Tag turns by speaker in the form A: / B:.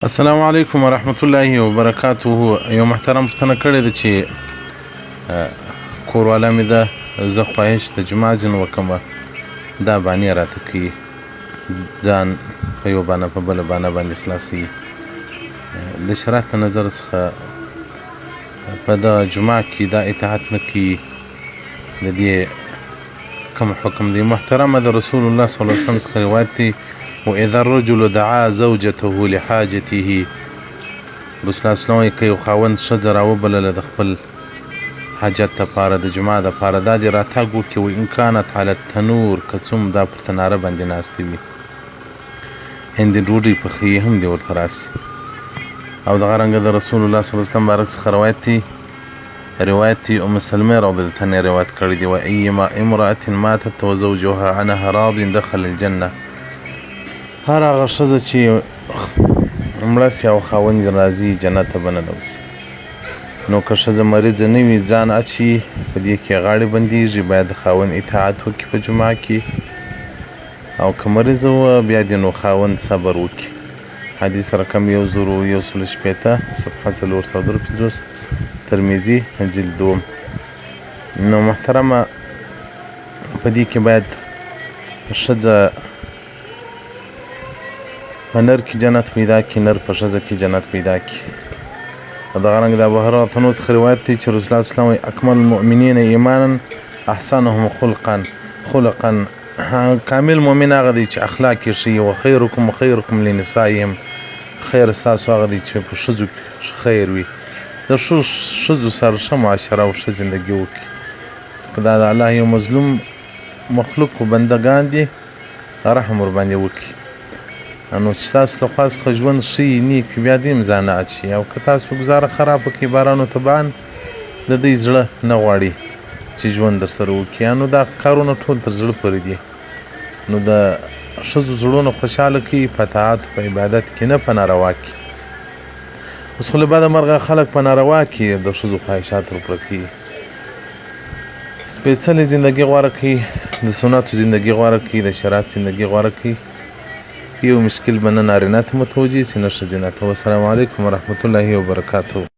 A: السلام علیکم ورحمت الله وبرکاته. یو محترم پوښتنه کړې ده چې کورواله مې ده، زه خواهش د جمعه ځین وکړمه، دا بانې راته کوي، ځان په یو بانه په بله بانه باندې خلاصوي. د شرعت د نظر څخه په دغه جمعه کې دا اطاعت نه کوي، د دې کوم حکم دی؟ محترمه د رسول الله صلی الله علیه وسلم څخه روایت دی: وإذا الرجل دعا زوجته لحاجته، رسول الله صلی الله علیه وسلم وایي که یو خاوند ښځه راوبلله د خپل حاجت دپاره، د جمعه دپاره، دا دې راتګ وکړي، وان کانت علی التنور، که څوم دا پر تناره باندې ناستې وي، هندي ډوډۍ پخوي هم دې ورته راسي. او دغه رنګه د رسول الله صلی الله علیه وسلم بارک څخه روایت دی ام سلمې رضی الله عنها روایت کړی دی: وایما امرأة ماتت وزوجها عنها راض دخل الجنه. هر هغه ښځه چې مړه سي او خاوند یې راضي، جنت ته به ننوځي. نو که ښځه مریضه نه وي، ځان اچي، په دې کې غاړې بندېږي، باید د خاوند اطاعت وکړي په جمعه کې. او که مریضه وه، بیا دې نو خاوند صبر وکړي. حدیث رقم 1160 صفحه 453 ترمذي جلد 2. نو محترمه په دې کې باید ښځه په نر کې جنت پیدا کړي، نر په ښځه کې جنت پیدا کړي. او دغه رنګ د ابوهریره څخه روایت دی چې رسول الله صلی الله علیه وسلم وایي: اکمل المؤمنین ایمانا احسنهم خلقا. کامل مؤمن هغه دی چې اخلاق یې ښه وي. وخیرکم لنسائهم، خیر ستاسو هغه دی چې په ښځو کې خیر وي، د ښځو سره ښه معاشره او ښه زندګي وکړي. که دا د الله یو مظلوم مخلوق و بندګان دي، رحم ورباندې وکړي. نو چې تاسو له خوا څخه ژوند ښه یي، نیک وي، بیا دې هم ځان نه اچي. او که تاسو ګزاره خراب کړئ باران و طبعا، د دوی زړه نه غواړي چې ژوند در سره وکړي. نو دا کارونه ټول تر زړه پورې دي. نو د ښځو زړونه خوشحاله کړي په اطاعت په عبادت کې، نه په ناروا کې. اوس خو له بده مرغه خلک په ناروا کې د ښځو خواهشات ورپوره کوي. سپېڅلې زندګي غوره کوي، د سنتو زندګي غوره کوي، د شریعت زندګي غوره کوي. یو مشکل به نه نارینه ته متوجه سي، نه ښځینه ته. والسلام علیکم ورحمت الله وبرکاته.